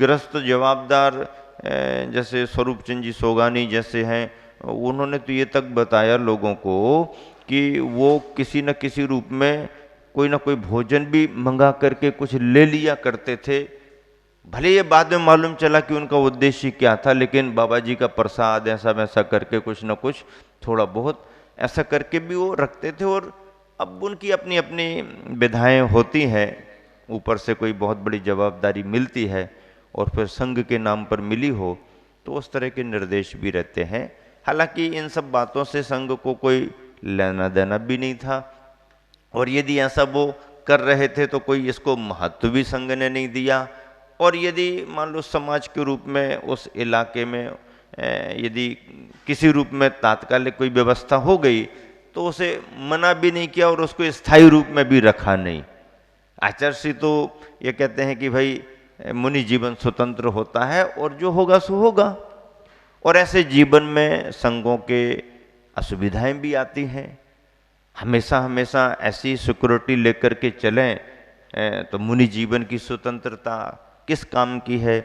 गृहस्थ जवाबदार जैसे स्वरूप चंद जी सोगानी जैसे हैं, उन्होंने तो ये तक बताया लोगों को कि वो किसी न किसी रूप में कोई ना कोई भोजन भी मंगा करके कुछ ले लिया करते थे। भले ये बाद में मालूम चला कि उनका उद्देश्य क्या था, लेकिन बाबा जी का प्रसाद ऐसा वैसा करके कुछ ना कुछ थोड़ा बहुत ऐसा करके भी वो रखते थे। और अब उनकी अपनी अपनी विधाएं होती हैं, ऊपर से कोई बहुत बड़ी जवाबदारी मिलती है और फिर संघ के नाम पर मिली हो तो उस तरह के निर्देश भी रहते हैं। हालांकि इन सब बातों से संघ को कोई लेना देना भी नहीं था, और यदि ऐसा वो कर रहे थे तो कोई इसको महत्व भी संघ ने नहीं दिया। और यदि मान लो समाज के रूप में उस इलाके में यदि किसी रूप में तात्कालिक कोई व्यवस्था हो गई तो उसे मना भी नहीं किया और उसको स्थायी रूप में भी रखा नहीं। आचार्य तो ये कहते हैं कि भाई मुनि जीवन स्वतंत्र होता है और जो होगा सो होगा। और ऐसे जीवन में संघों के असुविधाएं भी आती हैं। हमेशा हमेशा ऐसी सिक्योरिटी लेकर के चलें तो मुनि जीवन की स्वतंत्रता किस काम की है।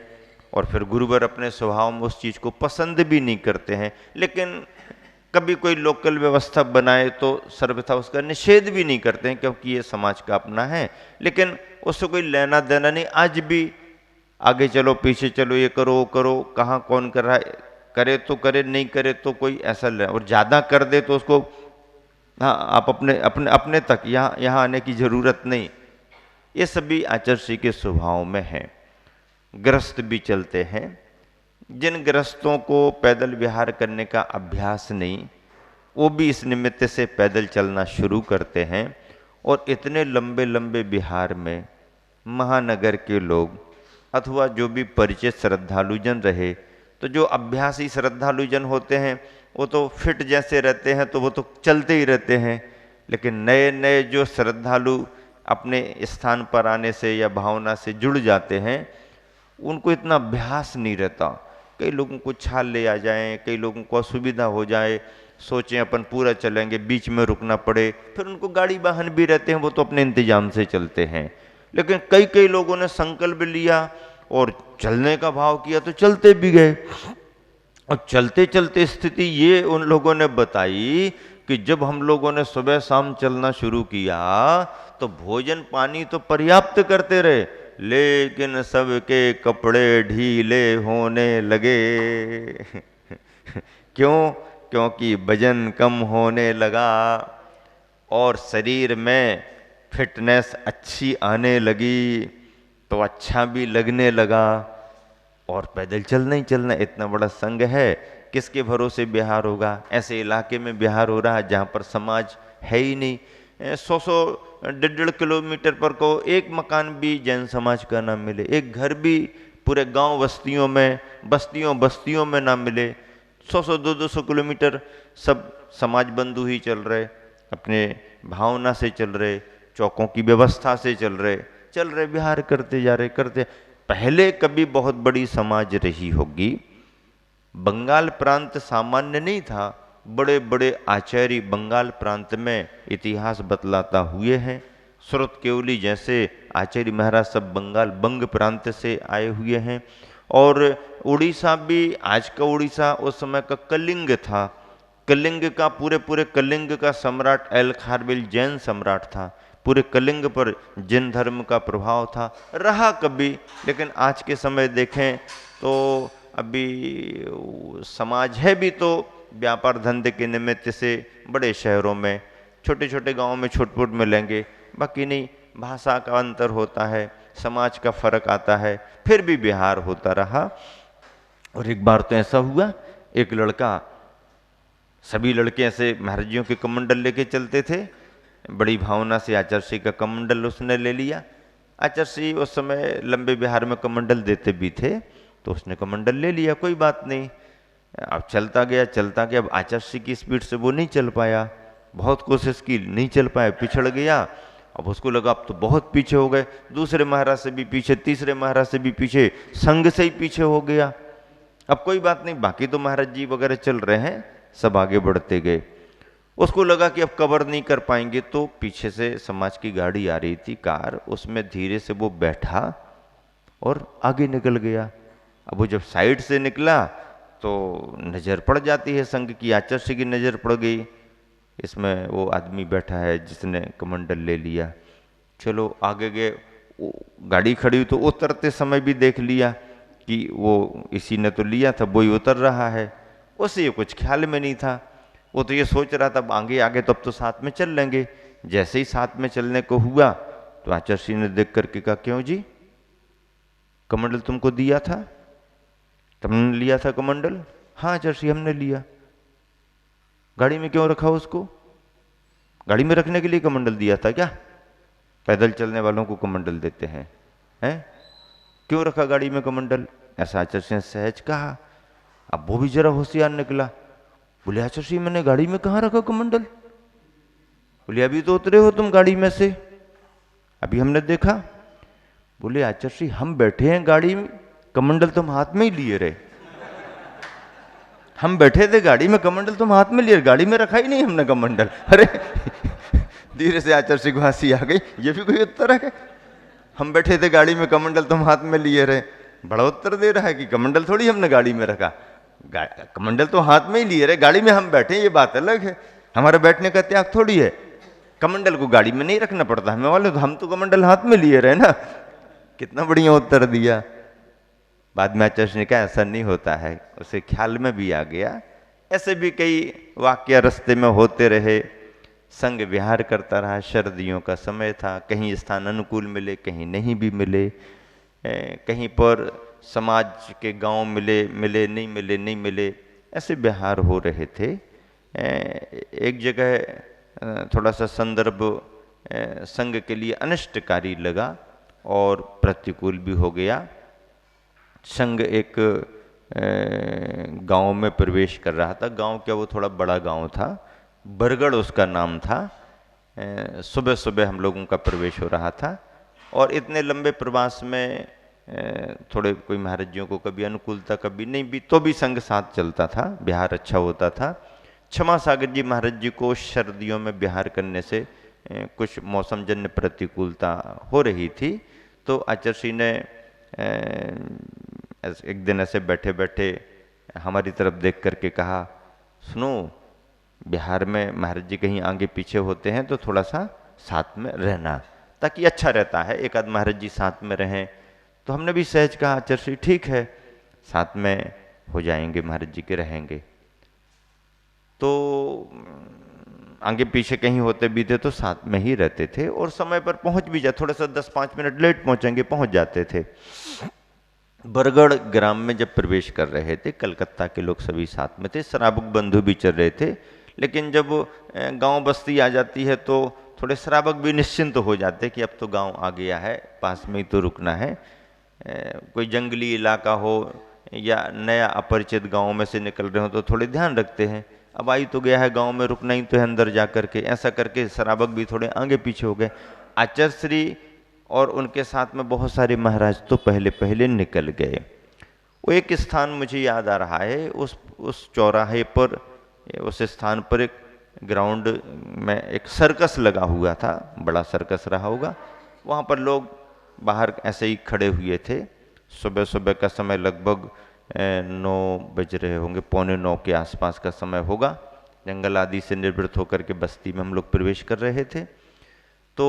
और फिर गुरुवर अपने स्वभाव में उस चीज़ को पसंद भी नहीं करते हैं, लेकिन कभी कोई लोकल व्यवस्था बनाए तो सर्वथा उसका निषेध भी नहीं करते हैं, क्योंकि ये समाज का अपना है। लेकिन उससे कोई लेना देना नहीं। आज भी आगे चलो पीछे चलो, ये करो वो करो, कहाँ कौन कर रहा है, करे तो करे, नहीं करे तो कोई ऐसा ले, और ज़्यादा कर दे तो उसको हाँ आप अपने अपने अपने तक, यहाँ आने की जरूरत नहीं। ये सभी आचार्य के स्वभाव में है। गृहस्थ भी चलते हैं। जिन गृहस्थों को पैदल विहार करने का अभ्यास नहीं, वो भी इस निमित्त से पैदल चलना शुरू करते हैं। और इतने लंबे लंबे विहार में महानगर के लोग अथवा जो भी परिचित श्रद्धालुजन रहे, तो जो अभ्यासी श्रद्धालुजन होते हैं वो तो फिट जैसे रहते हैं तो वो तो चलते ही रहते हैं। लेकिन नए नए जो श्रद्धालु अपने स्थान पर आने से या भावना से जुड़ जाते हैं, उनको इतना अभ्यास नहीं रहता। कई लोगों को छाल ले आ जाए, कई लोगों को असुविधा हो जाए, सोचें अपन पूरा चलेंगे, बीच में रुकना पड़े, फिर उनको गाड़ी वाहन भी रहते हैं, वो तो अपने इंतजाम से चलते हैं। लेकिन कई कई लोगों ने संकल्प लिया और चलने का भाव किया तो चलते भी गए। और चलते चलते स्थिति ये उन लोगों ने बताई कि जब हम लोगों ने सुबह शाम चलना शुरू किया तो भोजन पानी तो पर्याप्त करते रहे, लेकिन सबके कपड़े ढीले होने लगे। क्यों? क्योंकि वजन कम होने लगा और शरीर में फिटनेस अच्छी आने लगी, तो अच्छा भी लगने लगा। और पैदल चलना ही चलना, इतना बड़ा संघ है, किसके भरोसे बिहार होगा? ऐसे इलाके में बिहार हो रहा है जहाँ पर समाज है ही नहीं। 100 150 किलोमीटर पर को एक मकान भी जैन समाज का ना मिले, एक घर भी पूरे गांव बस्तियों में, बस्तियों में ना मिले। 100 200 किलोमीटर सब समाज बंधु ही चल रहे, अपने भावना से चल रहे, चौकों की व्यवस्था से चल रहे, विहार करते जा रहे, करते। पहले कभी बहुत बड़ी समाज रही होगी। बंगाल प्रांत सामान्य नहीं था, बड़े बड़े आचार्य बंगाल प्रांत में इतिहास बतलाता हुए हैं। श्रुत केवली जैसे आचार्य महाराज सब बंग प्रांत से आए हुए हैं। और उड़ीसा भी, आज का उड़ीसा उस समय का कलिंग था। कलिंग का पूरे कलिंग का सम्राट एल खारवेल जैन सम्राट था। पूरे कलिंग पर जैन धर्म का प्रभाव था, रहा कभी। लेकिन आज के समय देखें तो अभी समाज है भी तो व्यापार धंधे के निमित्त से बड़े शहरों में, छोटे छोटे गांवों में छुटपुट मिलेंगे, बाकी नहीं। भाषा का अंतर होता है, समाज का फर्क आता है, फिर भी बिहार होता रहा। और एक बार तो ऐसा हुआ, एक लड़का, सभी लड़के ऐसे महाराजियों के कमंडल लेके चलते थे, बड़ी भावना से आचार्य का कमंडल उसने ले लिया। आचार्य उस समय लंबे बिहार में कमंडल देते भी थे, तो उसने कमंडल ले लिया, कोई बात नहीं। अब चलता गया। अब आचार्य की स्पीड से वो नहीं चल पाया, बहुत कोशिश की, नहीं चल पाया, पिछड़ गया। अब उसको लगा अब तो बहुत पीछे हो गए, दूसरे महाराज से भी पीछे, तीसरे महाराज से भी पीछे, संघ से ही पीछे हो गया। अब कोई बात नहीं, बाकी तो महाराज जी वगैरह चल रहे हैं, सब आगे बढ़ते गए। उसको लगा कि अब कवर नहीं कर पाएंगे, तो पीछे से समाज की गाड़ी आ रही थी, कार, उसमें धीरे से वो बैठा और आगे निकल गया। अब वो जब साइड से निकला तो नज़र पड़ जाती है, संघ की आचार्य की नज़र पड़ गई, इसमें वो आदमी बैठा है जिसने कमंडल ले लिया। चलो आगे गए, गाड़ी खड़ी हुई तो उतरते समय भी देख लिया कि वो इसी ने तो लिया था, वो ही उतर रहा है। उसे ये कुछ ख्याल में नहीं था, वो तो ये सोच रहा था आगे आगे तो अब तो साथ में चल लेंगे। जैसे ही साथ में चलने को हुआ तो आचार्य ने देख करके कहा, क्यों जी, कमंडल तुमको दिया था? तुमने लिया था कमंडल? हाँ आचार्य हमने लिया। गाड़ी में क्यों रखा उसको? गाड़ी में रखने के लिए कमंडल दिया था क्या? पैदल चलने वालों को कमंडल देते हैं, हैं? क्यों रखा गाड़ी में कमंडल? ऐसा आचार्य ने सहज कहा। अब वो भी जरा होशियार निकला, बोले आचार्य मैंने गाड़ी में कहाँ रखा कमंडल? बोले अभी तो उतरे हो तुम गाड़ी में से, अभी हमने देखा। बोले आचार्य हम बैठे हैं गाड़ी में, कमंडल तुम हाथ में ही लिए रहे। हम बैठे थे गाड़ी में, कमंडल तुम हाथ में लिए, गाड़ी में रखा ही नहीं हमने कमंडल। अरे धीरे से आचार्य को हंसी आ गई, ये भी कोई उत्तर है? हम बैठे थे गाड़ी में, कमंडल तुम हाथ में लिए रहे। बड़ा उत्तर दे रहा है कि कमंडल थोड़ी हमने गाड़ी में रखा, कमंडल तो हाथ में ही लिए रहे, गाड़ी में हम बैठे, ये बात अलग है। हमारा बैठने का त्याग थोड़ी है, कमंडल को गाड़ी में नहीं रखना पड़ता हमें वाले, तो हम तो कमंडल हाथ में लिए रहे ना। कितना बढ़िया उत्तर दिया। बाद में आचार्य ने कहा ऐसा नहीं होता है, उसे ख्याल में भी आ गया। ऐसे भी कई वाक्य रास्ते में होते रहे। संघ विहार करता रहा, सर्दियों का समय था, कहीं स्थान अनुकूल मिले, कहीं नहीं भी मिले, कहीं पर समाज के गांव मिले, मिले नहीं मिले, नहीं मिले, ऐसे विहार हो रहे थे। एक जगह थोड़ा सा संदर्भ संघ के लिए अनिष्टकारी लगा और प्रतिकूल भी हो गया। संघ एक गांव में प्रवेश कर रहा था। गांव क्या, वो थोड़ा बड़ा गांव था, बरगढ़ उसका नाम था। सुबह सुबह हम लोगों का प्रवेश हो रहा था और इतने लंबे प्रवास में थोड़े कोई महाराज जियों को कभी अनुकूलता कभी नहीं भी, तो भी संघ साथ चलता था, बिहार अच्छा होता था। क्षमा सागर जी महाराज जी को सर्दियों में बिहार करने से कुछ मौसम जन्य प्रतिकूलता हो रही थी, तो आचार्य ने एक दिन ऐसे बैठे बैठे हमारी तरफ देख करके कहा, सुनो बिहार में महाराज जी कहीं आगे पीछे होते हैं तो थोड़ा सा साथ में रहना, ताकि अच्छा रहता है, एक आध महाराज जी साथ में रहें। तो हमने भी सहज कहा आचार्य ठीक है, साथ में हो जाएंगे, महाराज जी के रहेंगे। तो आगे पीछे कहीं होते भी थे तो साथ में ही रहते थे और समय पर पहुंच भी जाते, थोड़ा सा 10-5 मिनट लेट पहुंचेंगे, पहुंच जाते थे। बरगढ़ ग्राम में जब प्रवेश कर रहे थे, कलकत्ता के लोग सभी साथ में थे, श्रावक बंधु भी चल रहे थे, लेकिन जब गांव बस्ती आ जाती है तो थोड़े श्रावक भी निश्चिंत हो जाते कि अब तो गांव आ गया है, पास में ही तो रुकना है। कोई जंगली इलाका हो या नया अपरिचित गांव में से निकल रहे हो तो थोड़े ध्यान रखते हैं, अब आई तो गया है गांव में, रुकना ही तो है अंदर जा करके। ऐसा करके श्रावक भी थोड़े आगे पीछे हो गए। आचार्य श्री और उनके साथ में बहुत सारे महाराज तो पहले पहले निकल गए। वो एक स्थान मुझे याद आ रहा है, उस चौराहे पर, उस स्थान पर एक ग्राउंड में एक सर्कस लगा हुआ था, बड़ा सर्कस रहा होगा। वहाँ पर लोग बाहर ऐसे ही खड़े हुए थे। सुबह सुबह का समय लगभग 9 बज रहे होंगे, 8:45 के आसपास का समय होगा। जंगल आदि से निवृत्त होकर के बस्ती में हम लोग प्रवेश कर रहे थे। तो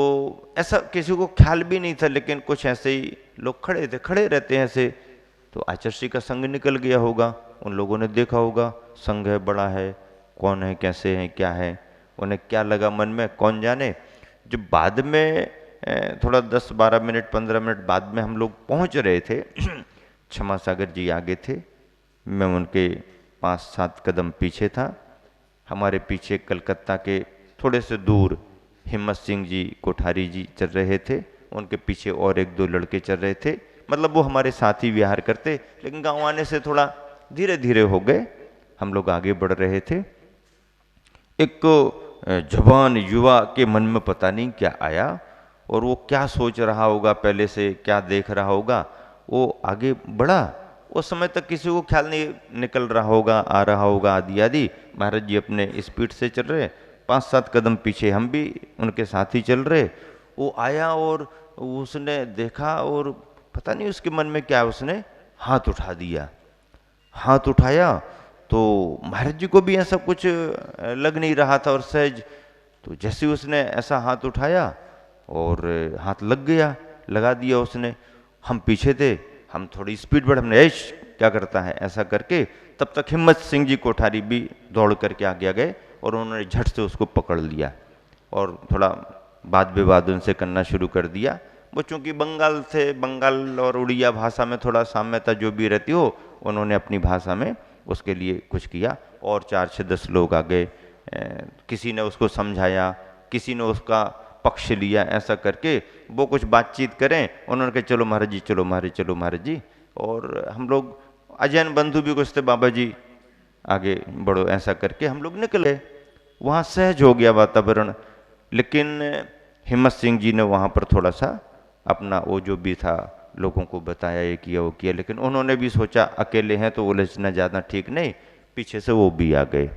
ऐसा किसी को ख्याल भी नहीं था, लेकिन कुछ ऐसे ही लोग खड़े थे, खड़े रहते हैं ऐसे। तो आचार्य का संग निकल गया होगा, उन लोगों ने देखा होगा संग है, बड़ा है, कौन है, कैसे है, क्या है, उन्हें क्या लगा मन में कौन जाने। जो बाद में थोड़ा 10-12 मिनट 15 मिनट बाद में हम लोग पहुंच रहे थे, क्षमा सागर जी आगे थे, मैं उनके 5-7 कदम पीछे था। हमारे पीछे कलकत्ता के थोड़े से दूर हिम्मत सिंह जी कोठारी जी चल रहे थे, उनके पीछे और 1-2 लड़के चल रहे थे। मतलब वो हमारे साथ ही विहार करते, लेकिन गांव आने से थोड़ा धीरे धीरे हो गए, हम लोग आगे बढ़ रहे थे। एक जवान युवा के मन में पता नहीं क्या आया और वो क्या सोच रहा होगा, पहले से क्या देख रहा होगा, वो आगे बढ़ा। उस समय तक किसी को ख्याल नहीं निकल रहा होगा, आ रहा होगा आदि आदि। महाराज जी अपने स्पीड से चल रहे, 5-7 कदम पीछे हम भी उनके साथ ही चल रहे। वो आया और उसने देखा और पता नहीं उसके मन में क्या, उसने हाथ उठा दिया। हाथ उठाया तो महाराज जी को भी ऐसा कुछ लग नहीं रहा था और सहज, तो जैसे उसने ऐसा हाथ उठाया और हाथ लग गया, लगा दिया उसने। हम पीछे थे, हम थोड़ी स्पीड बढ़, हमने ऐश क्या करता है ऐसा करके, तब तक हिम्मत सिंह जी कोठारी भी दौड़ करके आगे आ गए और उन्होंने झट से उसको पकड़ लिया और थोड़ा वाद विवाद उनसे करना शुरू कर दिया। वो चूंकि बंगाल थे, बंगाल और उड़िया भाषा में थोड़ा साम्यता जो भी रहती हो, उन्होंने अपनी भाषा में उसके लिए कुछ किया और 4 से 10 लोग आ गए। किसी ने उसको समझाया, किसी ने उसका पक्ष लिया, ऐसा करके वो कुछ बातचीत करें, उन्होंने कहा चलो महाराज जी, चलो महाराज, चलो महाराज जी। और हम लोग अजैन बंधु भी कुछ थे, बाबा जी आगे बढ़ो, ऐसा करके हम लोग निकले। वहाँ सहज हो गया वातावरण, लेकिन हिम्मत सिंह जी ने वहाँ पर थोड़ा सा अपना वो जो भी था लोगों को बताया, ये किया वो किया, लेकिन उन्होंने भी सोचा अकेले हैं तो उलझना ज़्यादा ठीक नहीं, पीछे से वो भी आ गए।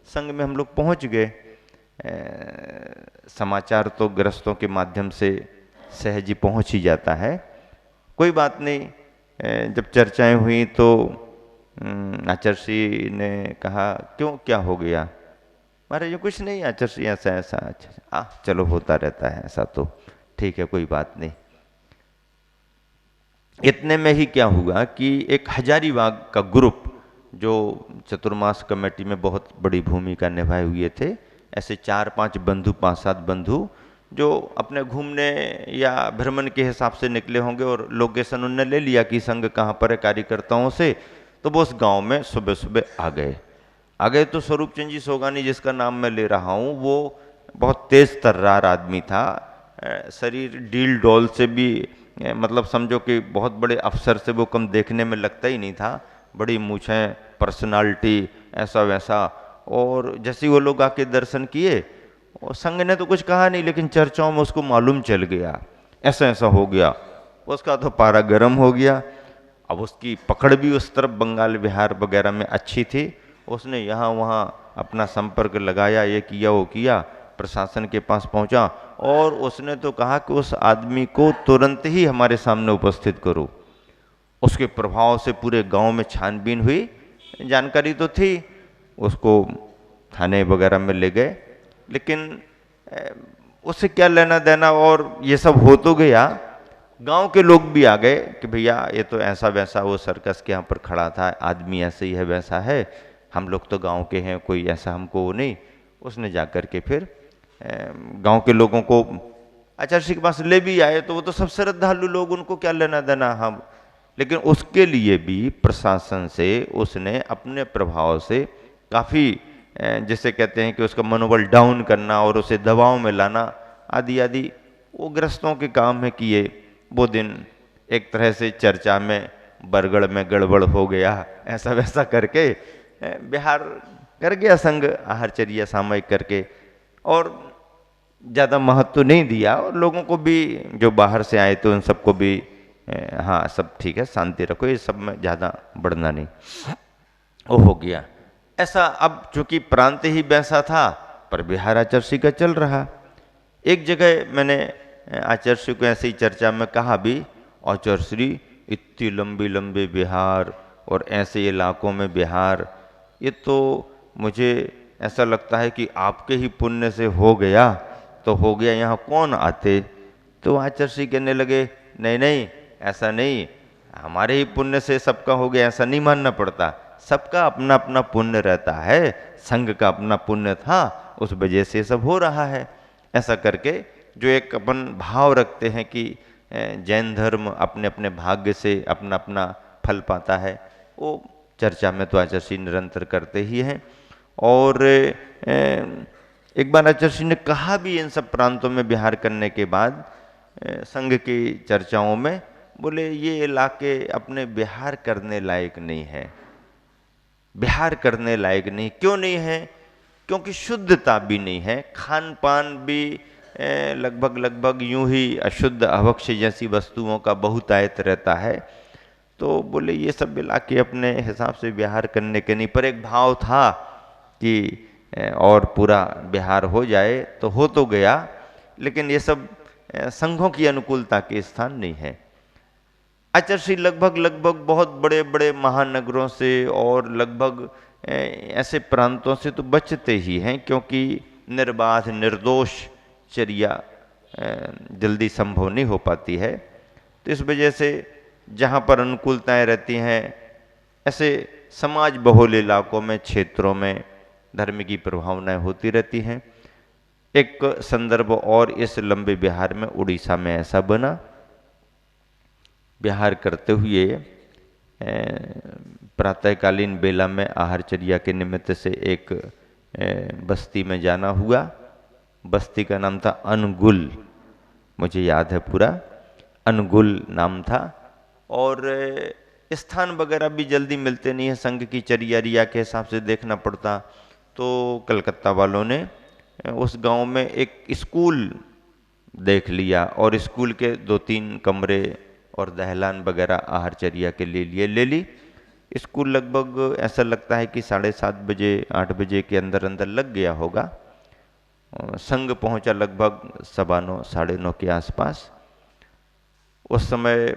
संग में हम लोग पहुँच गए। समाचार तो ग्रस्तों के माध्यम से सहज ही पहुँच ही जाता है, कोई बात नहीं। जब चर्चाएं हुई तो आचार्य ने कहा क्यों, क्या हो गया? महाराज ये कुछ नहीं आचार्य, ऐसा ऐसा। अच्छा चलो होता रहता है ऐसा, तो ठीक है कोई बात नहीं। इतने में ही क्या हुआ कि एक हजारीबाग का ग्रुप जो चतुर्मास कमेटी में बहुत बड़ी भूमिका निभाए हुए थे, ऐसे 4-5 बंधु, 5-7 बंधु जो अपने घूमने या भ्रमण के हिसाब से निकले होंगे और लोकेशन उनने ले लिया कि संघ कहाँ पर है कार्यकर्ताओं से, तो वो उस गांव में सुबह सुबह आ गए। तो स्वरूप चंद जी सोगानी जिसका नाम मैं ले रहा हूँ, वो बहुत तेज तर्रार आदमी था, शरीर डील डोल से भी, मतलब समझो कि बहुत बड़े अफसर से वो कम देखने में लगता ही नहीं था, बड़ी मूछें, पर्सनालिटी, ऐसा वैसा। और जैसे वो लोग आके दर्शन किए, और संघ ने तो कुछ कहा नहीं, लेकिन चर्चाओं में उसको मालूम चल गया ऐसा ऐसा हो गया, उसका तो पारा गर्म हो गया। अब उसकी पकड़ भी उस तरफ बंगाल बिहार वगैरह में अच्छी थी, उसने यहाँ वहाँ अपना संपर्क लगाया, ये किया वो किया, प्रशासन के पास पहुँचा और उसने तो कहा कि उस आदमी को तुरंत ही हमारे सामने उपस्थित करो। उसके प्रभाव से पूरे गांव में छानबीन हुई, जानकारी तो थी, उसको थाने वगैरह में ले गए, लेकिन उससे क्या लेना देना, और ये सब हो तो गया। गांव के लोग भी आ गए कि भैया ये तो ऐसा वैसा, वो सर्कस के यहाँ पर खड़ा था, आदमी ऐसे ही है वैसा है, हम लोग तो गांव के हैं, कोई ऐसा हमको वो नहीं। उसने जाकर के फिर गांव के लोगों को आचार्य के पास ले भी आए, तो वो तो सब श्रद्धालु लोग, उनको क्या लेना देना हम, लेकिन उसके लिए भी प्रशासन से उसने अपने प्रभाव से काफ़ी, जिसे कहते हैं कि उसका मनोबल डाउन करना और उसे दबाव में लाना आदि आदि, वो ग्रस्तों के काम है किए। वो दिन एक तरह से चर्चा में बरगढ़ में गड़बड़ हो गया, ऐसा वैसा करके बिहार कर गया संघ आहारचर्या सामयिक करके, और ज़्यादा महत्व नहीं दिया, और लोगों को भी जो बाहर से आए थे उन सबको भी हाँ सब ठीक है, शांति रखो, ये सब में ज़्यादा बढ़ना नहीं, वो हो गया ऐसा। अब चूंकि प्रांत ही वैसा था, पर बिहार आचार्य का चल रहा। एक जगह मैंने आचार्य को ऐसे ही चर्चा में कहा भी, आचार्य इतनी लंबी लंबी बिहार और ऐसे इलाकों में बिहार, ये तो मुझे ऐसा लगता है कि आपके ही पुण्य से हो गया तो हो गया, यहाँ कौन आते? तो आचार्य कहने लगे नहीं नहीं ऐसा नहीं, हमारे ही पुण्य से सबका हो गया ऐसा नहीं मानना पड़ता, सबका अपना अपना पुण्य रहता है, संघ का अपना पुण्य था, उस वजह से सब हो रहा है। ऐसा करके जो एक अपन भाव रखते हैं कि जैन धर्म अपने अपने भाग्य से अपना अपना फल पाता है, वो चर्चा में तो आचार्य निरंतर करते ही हैं। और एक बार आचार्य ने कहा भी इन सब प्रांतों में विहार करने के बाद संघ की चर्चाओं में, बोले ये इलाके अपने विहार करने लायक नहीं है, विहार करने लायक नहीं। क्यों नहीं है? क्योंकि शुद्धता भी नहीं है, खान पान भी लगभग लगभग यूं ही अशुद्ध अभक्ष्य जैसी वस्तुओं का बहुतायत रहता है। तो बोले ये सब इलाके अपने हिसाब से विहार करने के नहीं, पर एक भाव था कि और पूरा बिहार हो जाए तो हो तो गया, लेकिन ये सब संघों की अनुकूलता के स्थान नहीं है। आचर्षी लगभग लगभग बहुत बड़े बड़े महानगरों से और लगभग ऐसे प्रांतों से तो बचते ही हैं, क्योंकि निर्बाध निर्दोष चर्या जल्दी संभव नहीं हो पाती है। तो इस वजह से जहाँ पर अनुकूलताएं रहती हैं, ऐसे समाज बहुल इलाकों में, क्षेत्रों में धर्म की प्रभावनाएं होती रहती हैं। एक संदर्भ और इस लंबे बिहार में, उड़ीसा में ऐसा बना। बिहार करते हुए प्रातःकालीन बेला में आहारचर्या के निमित्त से एक बस्ती में जाना हुआ। बस्ती का नाम था अनुगुल, मुझे याद है पूरा, अनुगुल नाम था। और स्थान वगैरह भी जल्दी मिलते नहीं है, संघ की चर्या के हिसाब से देखना पड़ता। तो कलकत्ता वालों ने उस गांव में एक स्कूल देख लिया और स्कूल के 2-3 कमरे और दहलान वगैरह आहारचर्या के लिए ले ली। स्कूल लगभग ऐसा लगता है कि 7:30 बजे 8 बजे के अंदर अंदर लग गया होगा। संघ पहुंचा लगभग 9:15 9:30 के आसपास। उस समय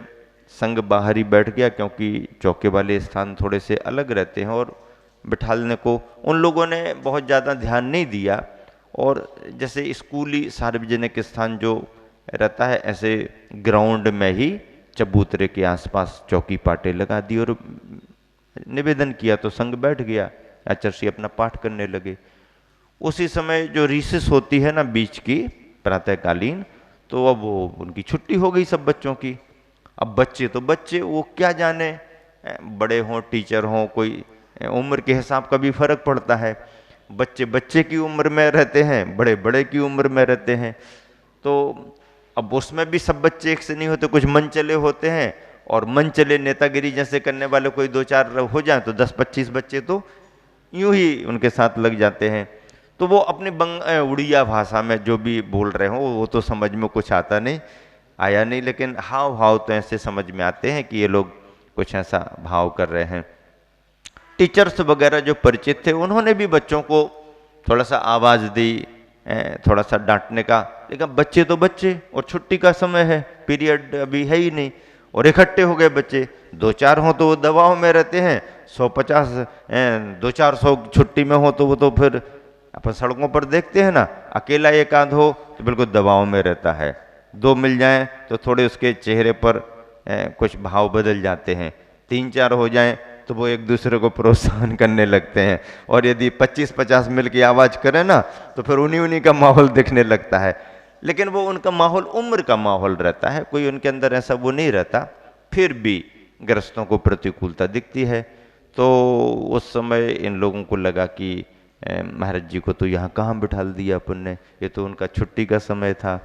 संघ बाहर ही बैठ गया, क्योंकि चौके वाले स्थान थोड़े से अलग रहते हैं और बिठालने को उन लोगों ने बहुत ज़्यादा ध्यान नहीं दिया। और जैसे स्कूली सार्वजनिक स्थान जो रहता है, ऐसे ग्राउंड में ही चबूतरे के आसपास चौकी पाटे लगा दी और निवेदन किया, तो संघ बैठ गया। आचार्य अपना पाठ करने लगे। उसी समय जो रिसेस होती है ना बीच की, प्रातःकालीन, तो अब वो उनकी छुट्टी हो गई सब बच्चों की। अब बच्चे तो बच्चे, वो क्या जाने, बड़े हों टीचर हों, कोई उम्र के हिसाब का भी फर्क पड़ता है। बच्चे बच्चे की उम्र में रहते हैं, बड़े बड़े की उम्र में रहते हैं। तो अब उसमें भी सब बच्चे एक से नहीं होते, कुछ मन चले होते हैं। और मन चले नेतागिरी जैसे करने वाले कोई 2-4 हो जाए तो 10-25 बच्चे तो यूं ही उनके साथ लग जाते हैं। तो वो अपनी उड़िया भाषा में जो भी बोल रहे हो वो तो समझ में कुछ आता नहीं, आया नहीं, लेकिन हाव भाव तो ऐसे समझ में आते हैं कि ये लोग कुछ ऐसा भाव कर रहे हैं। टीचर्स वगैरह जो परिचित थे उन्होंने भी बच्चों को थोड़ा सा आवाज़ दी, थोड़ा सा डांटने का, लेकिन बच्चे तो बच्चे और छुट्टी का समय है, पीरियड अभी है ही नहीं। और इकट्ठे हो गए बच्चे, 2-4 हों तो वो दबाव में रहते हैं, 150 200-400 छुट्टी में हो तो वो तो फिर अपन सड़कों पर देखते हैं ना, अकेला एक आध हो तो बिल्कुल दबाव में रहता है। 2 मिल जाएं तो थोड़े उसके चेहरे पर कुछ भाव बदल जाते हैं। 3-4 हो जाएं तो वो एक दूसरे को प्रोत्साहन करने लगते हैं। और यदि 25-50 मिल के आवाज़ करें ना तो फिर उन्हीं का माहौल दिखने लगता है। लेकिन वो उनका माहौल उम्र का माहौल रहता है, कोई उनके अंदर ऐसा वो नहीं रहता। फिर भी ग्रस्तों को प्रतिकूलता दिखती है। तो उस समय इन लोगों को लगा कि महाराज जी को तो यहाँ कहाँ बिठाल दिया अपन ने, ये तो उनका छुट्टी का समय था।